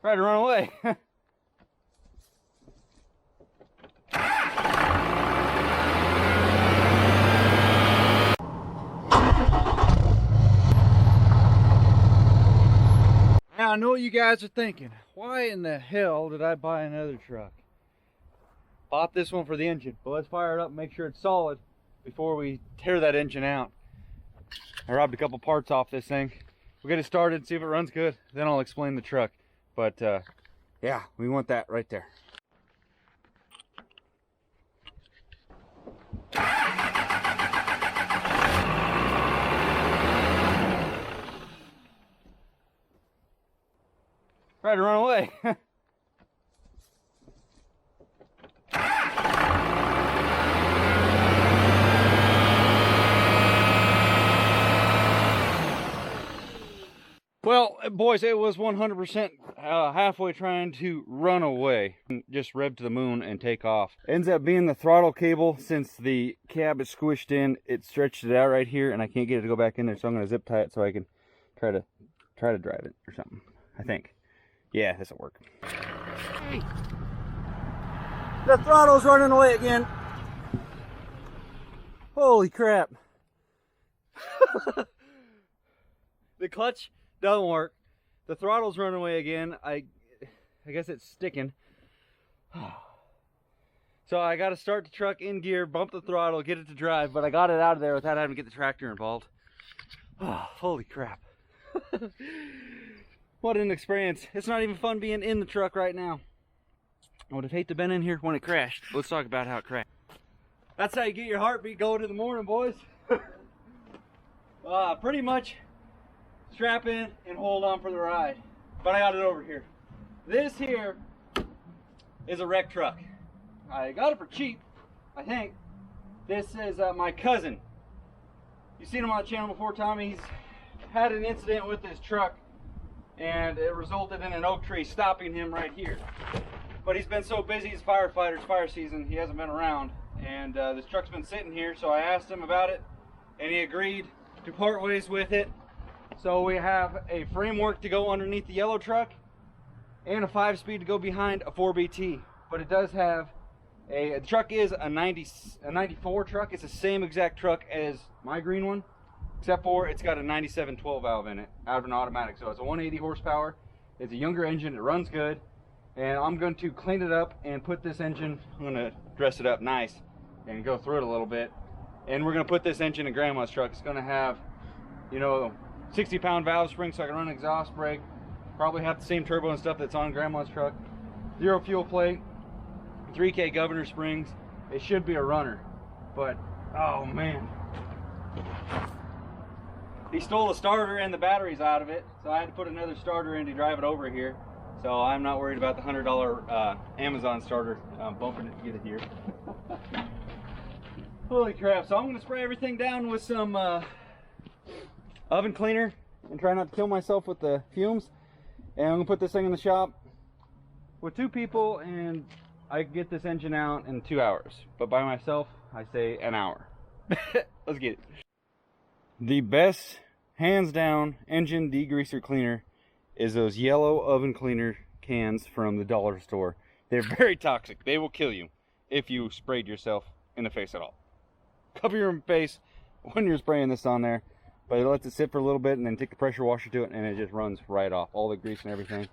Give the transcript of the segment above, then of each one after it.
Tried to run away. Now I know what you guys are thinking. Why in the hell did I buy another truck? Bought this one for the engine, but let's fire it up and make sure it's solid before we tear that engine out. I robbed a couple parts off this thing. We'll get it started, see if it runs good, then I'll explain the truck. But yeah, we want that right there. Tried to run away. Well, boys, it was 100% halfway trying to run away. Just rev to the moon and take off. Ends up being the throttle cable. Since the cab is squished in, it stretched it out right here, and I can't get it to go back in there, so I'm going to zip tie it so I can try to drive it or something, I think. Yeah, this will work. Hey. The throttle's running away again. Holy crap. The clutch doesn't work. The throttle's running away again. I guess it's sticking. So I got to start the truck in gear, bump the throttle, get it to drive, but I got it out of there without having to get the tractor involved. Oh, holy crap. What an experience. It's not even fun being in the truck right now. I would have hated to have been in here when it crashed. Let's talk about how it crashed. That's how you get your heartbeat going in the morning, boys. Pretty much strap in and hold on for the ride. But I got it over here. This here is a wrecked truck. I got it for cheap, I think. This is my cousin. You've seen him on the channel before, Tommy. He's had an incident with his truck, and it resulted in an oak tree stopping him right here. But he's been so busy, he's firefighter, it's fire season, he hasn't been around. And this truck's been sitting here, so I asked him about it, and he agreed to part ways with it. So we have a framework to go underneath the yellow truck, and a 5-speed to go behind a 4BT. But it does have the truck is a 94 truck. It's the same exact truck as my green one, except for it's got a 97 12 valve in it, out of an automatic. So it's a 180 horsepower. It's a younger engine. It runs good. And I'm going to clean it up and put this engine, I'm going to dress it up nice and go through it a little bit. And we're going to put this engine in Grandma's truck. It's going to have, you know, 60-pound valve spring so I can run an exhaust brake. Probably have the same turbo and stuff that's on Grandma's truck. 0 fuel plate, 3K governor springs. It should be a runner. But, oh man. He stole the starter and the batteries out of it, so I had to put another starter in to drive it over here. So I'm not worried about the $100 Amazon starter bumping it to get it here. Holy crap. So I'm going to spray everything down with some oven cleaner and try not to kill myself with the fumes. And I'm going to put this thing in the shop with 2 people, and I can get this engine out in 2 hours. But by myself, I say an hour. Let's get it. The best, hands down, engine degreaser cleaner is those yellow oven cleaner cans from the dollar store. They're very toxic. They will kill you if you sprayed yourself in the face at all. Cover your face when you're spraying this on there, but it lets it sit for a little bit and then take the pressure washer to it, and it just runs right off, all the grease and everything.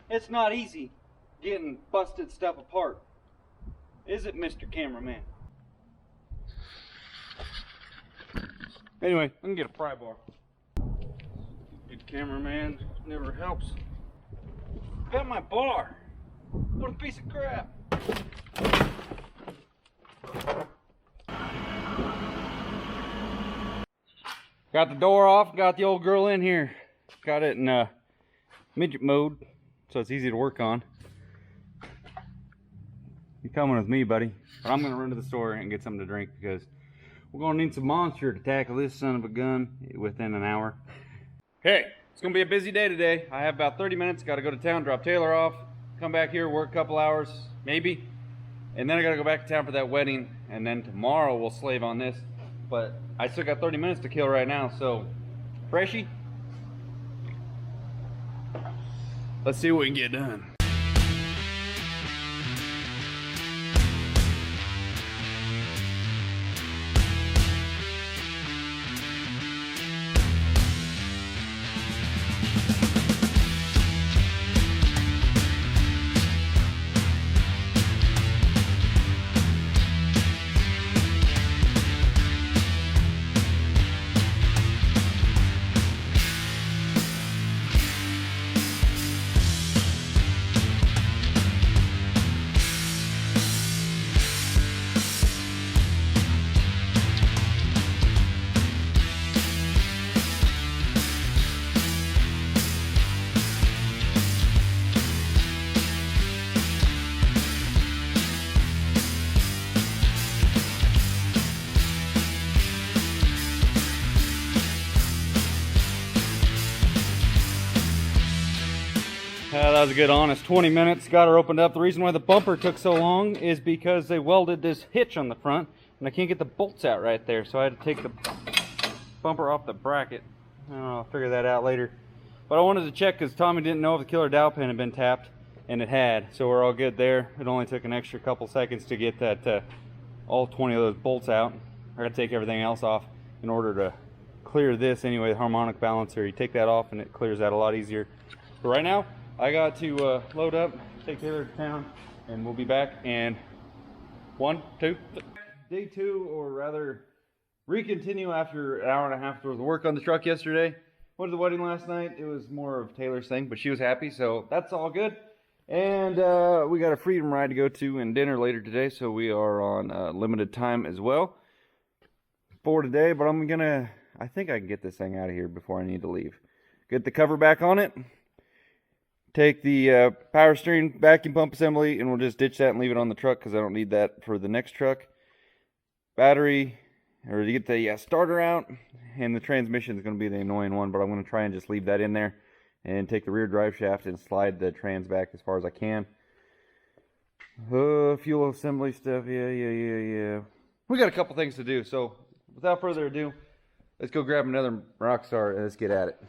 It's not easy getting busted stuff apart, is it, Mr. Cameraman? Anyway, I can get a pry bar. Good cameraman never helps. Got my bar. What a piece of crap. Got the door off, got the old girl in here. Got it in midget mode, so it's easy to work on. You're coming with me, buddy. But I'm gonna run to the store and get something to drink because we're gonna need some monster to tackle this son of a gun within an hour. Okay, it's gonna be a busy day today. I have about 30 minutes, gotta go to town, drop Taylor off, come back here, work a couple hours, maybe. And then I gotta go back to town for that wedding, and then tomorrow we'll slave on this. But I still got 30 minutes to kill right now, so Freshie, Let's see what we can get done. That was a good honest 20 minutes. Got her opened up. The reason why the bumper took so long is because they welded this hitch on the front and I can't get the bolts out right there, so I had to take the bumper off the bracket. I don't know, I'll figure that out later. But I wanted to check because Tommy didn't know if the killer dowel pin had been tapped, and it had, so we're all good there. It only took an extra couple seconds to get that all 20 of those bolts out. I gotta take everything else off in order to clear this anyway, the harmonic balancer. You take that off and it clears that a lot easier. But right now I got to load up, take Taylor to town, and we'll be back in 1, 2, day 2, or rather recontinue after an hour and a half worth of work on the truck yesterday. Went to the wedding last night. It was more of Taylor's thing, but she was happy, so that's all good. And we got a freedom ride to go to and dinner later today, so we are on limited time as well for today. But I think I can get this thing out of here before I need to leave. Get the cover back on it. Take the power steering vacuum pump assembly, and we'll just ditch that and leave it on the truck because I don't need that for the next truck. Battery, or to get the starter out, and the transmission is going to be the annoying one, but I'm going to try and just leave that in there and take the rear drive shaft and slide the trans back as far as I can. Fuel assembly stuff, yeah. We got a couple things to do, so without further ado, let's go grab another Rockstar and let's get at it.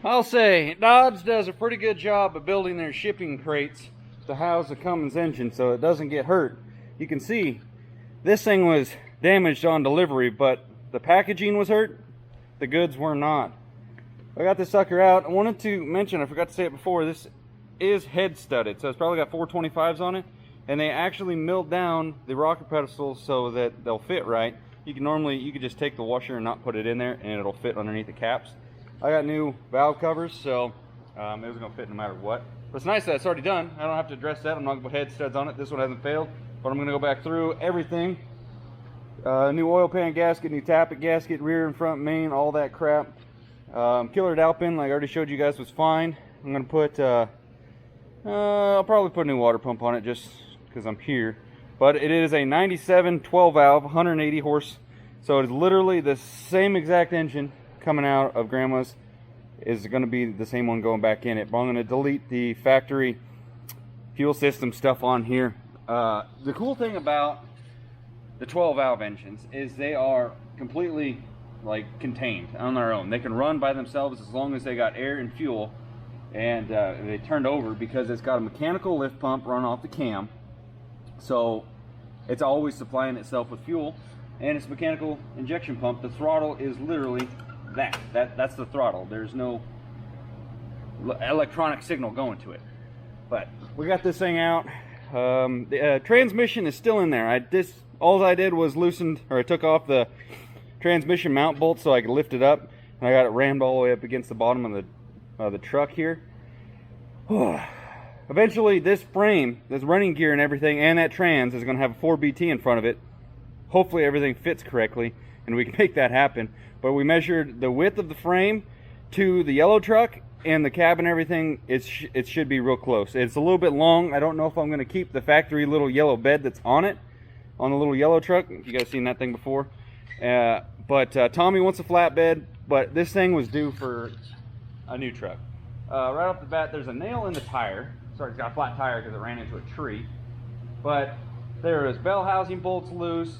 I'll say, Dodge does a pretty good job of building their shipping crates to house the Cummins engine so it doesn't get hurt. You can see this thing was damaged on delivery, but the packaging was hurt, the goods were not. I got this sucker out. I wanted to mention, I forgot to say it before, this is head studded, so it's probably got 425s on it, and they actually milled down the rocker pedestals so that they'll fit right. You could just take the washer and not put it in there and it'll fit underneath the caps. I got new valve covers, so it was going to fit no matter what. But it's nice that it's already done. I don't have to address that. I'm not going to put head studs on it. This one hasn't failed. But I'm going to go back through everything. New oil pan gasket, new tappet gasket, rear and front main, all that crap. Killer dowel pin, like I already showed you guys, was fine. I'm going to put, I'll probably put a new water pump on it just because I'm here. But it is a 97 12 valve, 180 horse. So it's literally the same exact engine coming out of Grandma's is going to be the same one going back in it. But I'm going to delete the factory fuel system stuff on here. The cool thing about the 12 valve engines is they are completely like contained on their own. They can run by themselves as long as they got air and fuel, and they turned over because it's got a mechanical lift pump run off the cam, so it's always supplying itself with fuel, and it's a mechanical injection pump. The throttle is literally that's the throttle. There's no electronic signal going to it. But we got this thing out. The transmission is still in there. All I did was I took off the transmission mount bolt so I could lift it up, and I got it rammed all the way up against the bottom of the truck here. Eventually this frame, this running gear and everything, and that trans is going to have a 4BT in front of it. Hopefully everything fits correctly and we can make that happen. But we measured the width of the frame to the yellow truck and the cab and everything, it should be real close. It's a little bit long. I don't know if I'm going to keep the factory little yellow bed that's on it, on the little yellow truck. If you guys seen that thing before. But Tommy wants a flatbed, but this thing was due for a new truck. Right off the bat, there's a nail in the tire. Sorry, it's got a flat tire because it ran into a tree. But there is bell housing bolts loose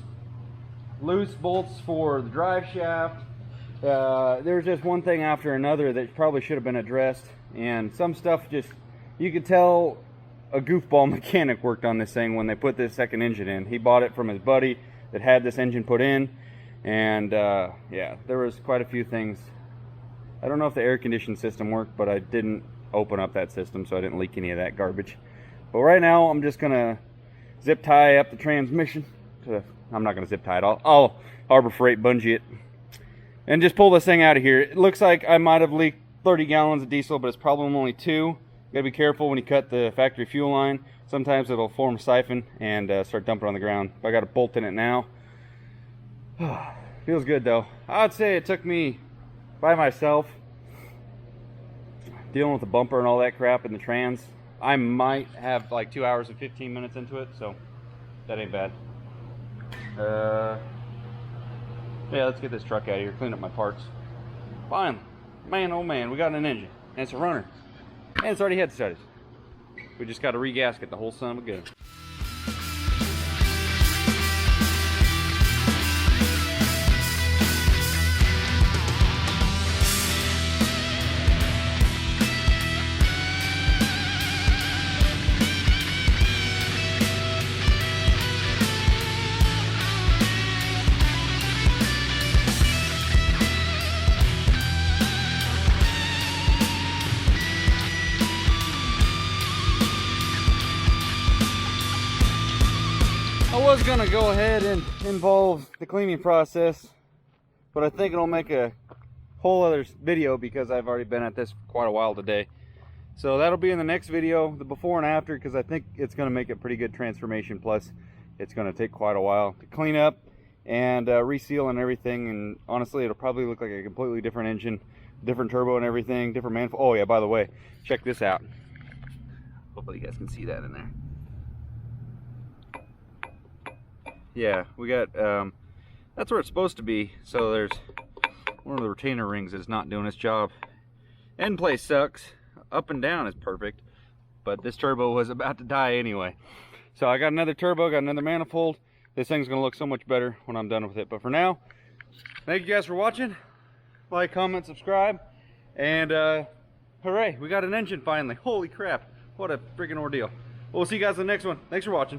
bolts for the drive shaft. There's just one thing after another that probably should have been addressed, and some stuff just, you could tell a goofball mechanic worked on this thing when they put this second engine in. He bought it from his buddy that had this engine put in, and yeah, there was quite a few things. I don't know if the air conditioning system worked, but I didn't open up that system, so I didn't leak any of that garbage. But right now I'm just gonna zip tie up the transmission. I'm not gonna zip tie it. I'll Harbor Freight bungee it and just pull this thing out of here. It looks like I might have leaked 30 gallons of diesel, but it's probably only 2. You gotta be careful when you cut the factory fuel line. Sometimes it'll form a siphon and start dumping on the ground. I got a bolt in it now. Feels good though. I'd say it took me, by myself, dealing with the bumper and all that crap and the trans, I might have like 2 hours and 15 minutes into it, so that ain't bad. Yeah, let's get this truck out of here, clean up my parts. Finally, man, oh man, we got an engine, and it's a runner, and it's already head started. We just got to re-gasket the whole son of a gun. I was gonna go ahead and involve the cleaning process, but I think it'll make a whole other video because I've already been at this quite a while today. So that'll be in the next video, the before and after, because I think it's gonna make a pretty good transformation. Plus, it's gonna take quite a while to clean up and reseal and everything. And honestly, it'll probably look like a completely different engine, different turbo and everything, different manifold. Oh yeah, by the way, check this out. Hopefully you guys can see that in there. Yeah, we got, that's where it's supposed to be. So there's one of the retainer rings that's not doing its job. End plate sucks. Up and down is perfect. But this turbo was about to die anyway. So I got another turbo, got another manifold. This thing's gonna look so much better when I'm done with it. But for now, thank you guys for watching. Like, comment, subscribe. And hooray, we got an engine finally. Holy crap, what a freaking ordeal. We'll see you guys in the next one. Thanks for watching.